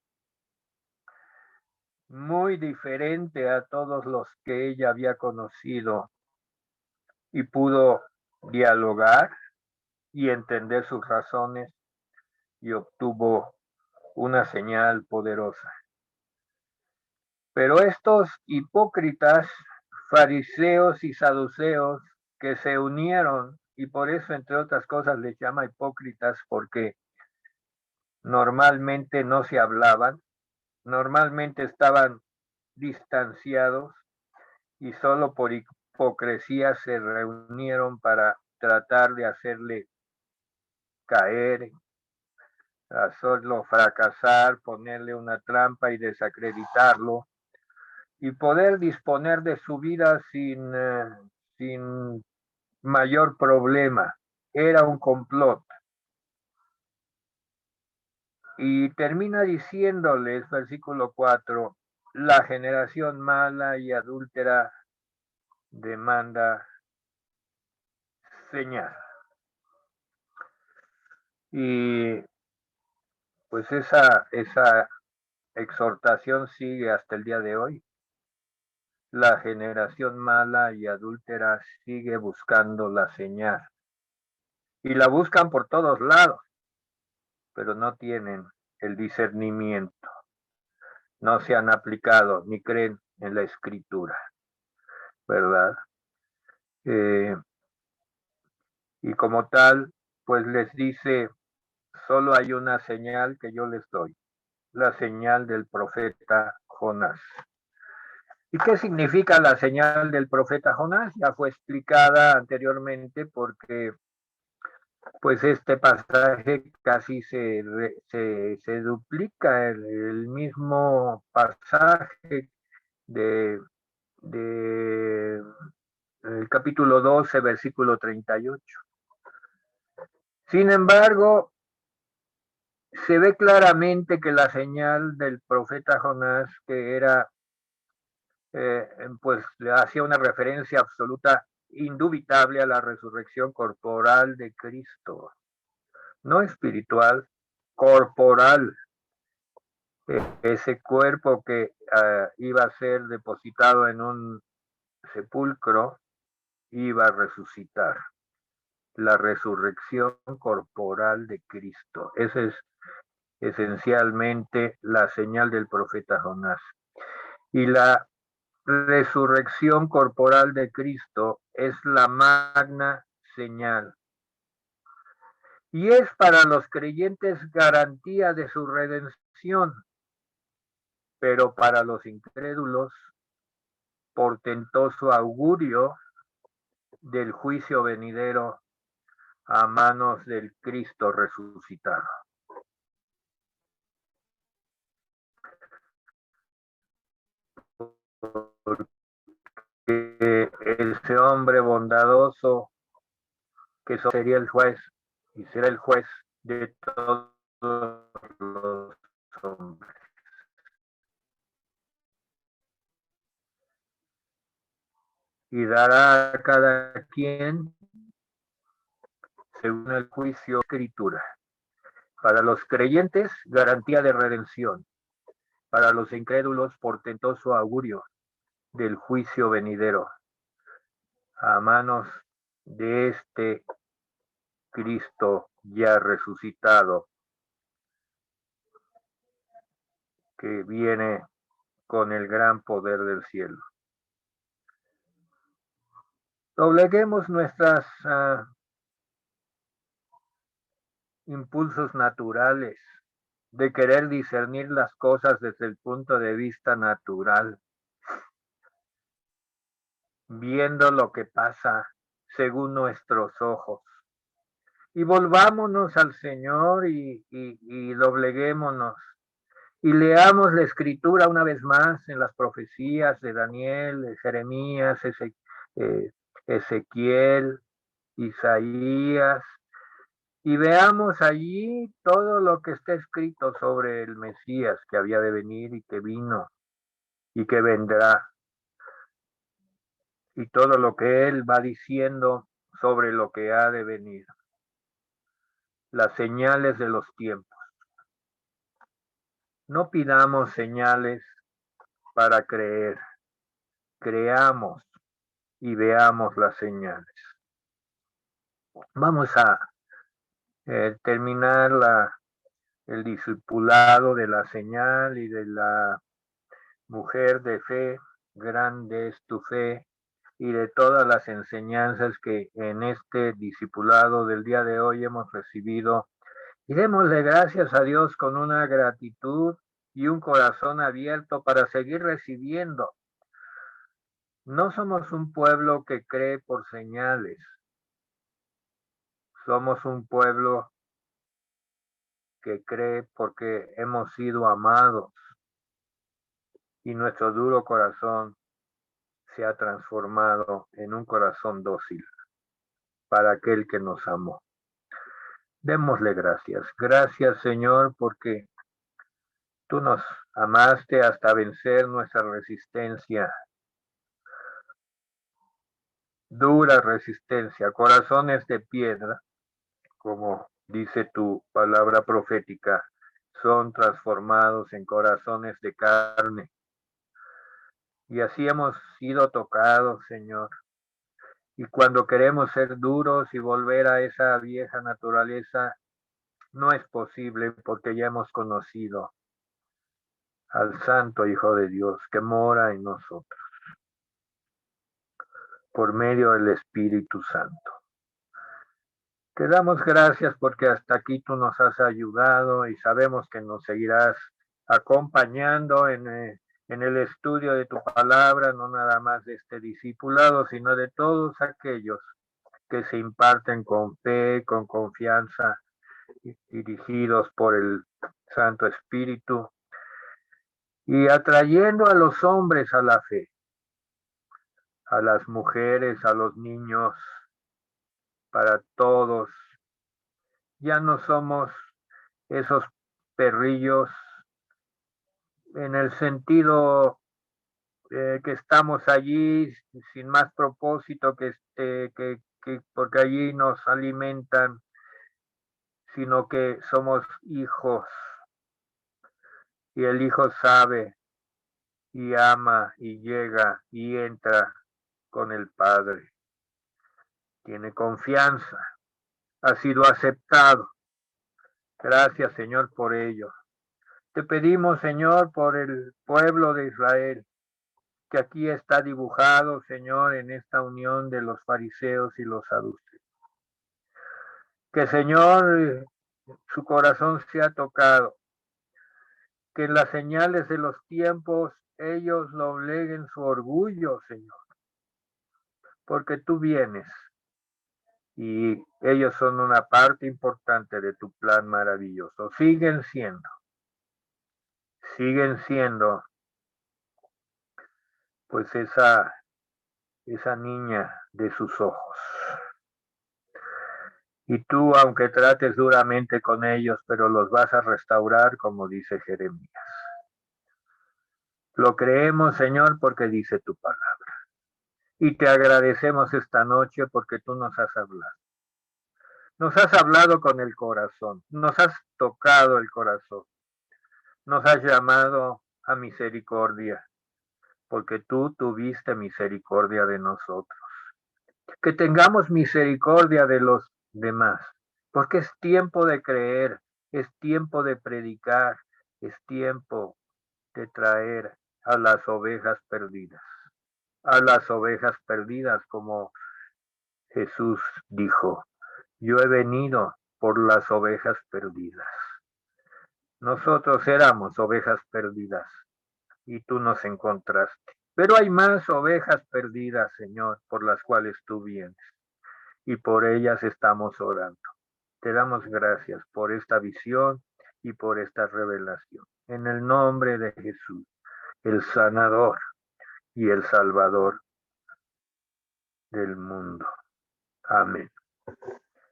muy diferente a todos los que ella había conocido y pudo dialogar y entender sus razones y obtuvo una señal poderosa. Pero estos hipócritas, fariseos y saduceos que se unieron, y por eso entre otras cosas les llama hipócritas porque normalmente no se hablaban, normalmente estaban distanciados y solo por hipocresía se reunieron para tratar de hacerle caer, hacerlo fracasar, ponerle una trampa y desacreditarlo y poder disponer de su vida sin mayor problema. Era un complot. Y termina diciéndoles, versículo 4, la generación mala y adúltera demanda señal. Y pues esa exhortación sigue hasta el día de hoy. La generación mala y adúltera sigue buscando la señal. y la buscan por todos lados, pero no tienen el discernimiento, no se han aplicado ni creen en la escritura, ¿verdad? Y como tal, pues les dice, solo hay una señal que yo les doy, la señal del profeta Jonás. ¿Y qué significa la señal del profeta Jonás? Ya fue explicada anteriormente porque pues este pasaje casi se duplica el mismo pasaje de el capítulo 12, versículo 38. Sin embargo, se ve claramente que la señal del profeta Jonás, que era, pues le hacía una referencia absoluta, indubitable a la resurrección corporal de Cristo, no espiritual, corporal. Ese cuerpo que iba a ser depositado en un sepulcro iba a resucitar. La resurrección corporal de Cristo. Esa es esencialmente la señal del profeta Jonás. Y la resurrección corporal de Cristo es la magna señal. Y es para los creyentes garantía de su redención, pero para los incrédulos, portentoso augurio del juicio venidero a manos del Cristo resucitado. Porque ese hombre bondadoso que sería el juez y será el juez de todos los hombres. Y dará a cada quien según el juicio escritura. Para los creyentes, garantía de redención. Para los incrédulos, portentoso augurio del juicio venidero a manos de este Cristo ya resucitado, que viene con el gran poder del cielo. Dobleguemos nuestros impulsos naturales de querer discernir las cosas desde el punto de vista natural, viendo lo que pasa según nuestros ojos. Y volvámonos al Señor y dobleguémonos. Y leamos la escritura una vez más en las profecías de Daniel, de Jeremías, Ezequiel, Isaías, y veamos allí todo lo que está escrito sobre el Mesías que había de venir y que vino y que vendrá. Y todo lo que él va diciendo sobre lo que ha de venir. Las señales de los tiempos. No pidamos señales para creer. Creamos y veamos las señales. Vamos a terminar el discipulado de la señal y de la mujer de fe. Grande es tu fe, y de todas las enseñanzas que en este discipulado del día de hoy hemos recibido. Y démosle gracias a Dios con una gratitud y un corazón abierto para seguir recibiendo. No somos un pueblo que cree por señales. Somos un pueblo que cree porque hemos sido amados y nuestro duro corazón se ha transformado en un corazón dócil para aquel que nos amó. Démosle gracias. Gracias, Señor, porque tú nos amaste hasta vencer nuestra resistencia. Dura resistencia, corazones de piedra, como dice tu palabra profética, son transformados en corazones de carne. Y así hemos sido tocados, Señor. Y cuando queremos ser duros y volver a esa vieja naturaleza, no es posible porque ya hemos conocido al Santo Hijo de Dios que mora en nosotros por medio del Espíritu Santo. Te damos gracias porque hasta aquí tú nos has ayudado y sabemos que nos seguirás acompañando en el estudio de tu palabra, no nada más de este discipulado, sino de todos aquellos que se imparten con fe, con confianza, dirigidos por el Santo Espíritu y atrayendo a los hombres a la fe, a las mujeres, a los niños, para todos. Ya no somos esos perrillos en el sentido que estamos allí sin más propósito que porque allí nos alimentan, sino que somos hijos y el hijo sabe y ama y llega y entra con el Padre. Tiene confianza, ha sido aceptado. Gracias, Señor, por ello. Te pedimos, Señor, por el pueblo de Israel, que aquí está dibujado, Señor, en esta unión de los fariseos y los saduceos. Que, Señor, su corazón sea tocado, que en las señales de los tiempos ellos dobleguen su orgullo, Señor, porque tú vienes y ellos son una parte importante de tu plan maravilloso. Siguen siendo pues esa niña de sus ojos. Y tú, aunque trates duramente con ellos, pero los vas a restaurar, como dice Jeremías. Lo creemos, Señor, porque dice tu palabra. Y te agradecemos esta noche porque tú nos has hablado. Nos has hablado con el corazón, nos has tocado el corazón, nos has llamado a misericordia, porque tú tuviste misericordia de nosotros. Que tengamos misericordia de los demás, porque es tiempo de creer, es tiempo de predicar, es tiempo de traer a las ovejas perdidas. A las ovejas perdidas, como Jesús dijo, yo he venido por las ovejas perdidas. Nosotros éramos ovejas perdidas y tú nos encontraste. Pero hay más ovejas perdidas, Señor, por las cuales tú vienes y por ellas estamos orando. Te damos gracias por esta visión y por esta revelación. En el nombre de Jesús, el sanador y el salvador del mundo. Amén.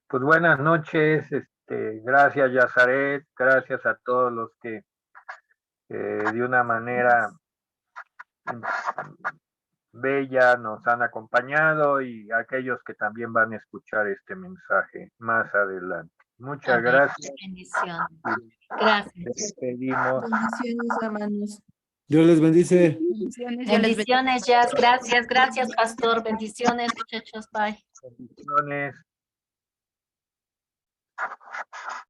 Pues buenas noches, gracias Yazaret, gracias a todos los que de una manera bella nos han acompañado y aquellos que también van a escuchar este mensaje más adelante. Muchas gracias. Bendición. Gracias. Despedimos. Bendiciones, hermanos. Dios les bendice. Bendiciones, Jazz. Gracias, pastor. Bendiciones, muchachos. Bye. Bendiciones.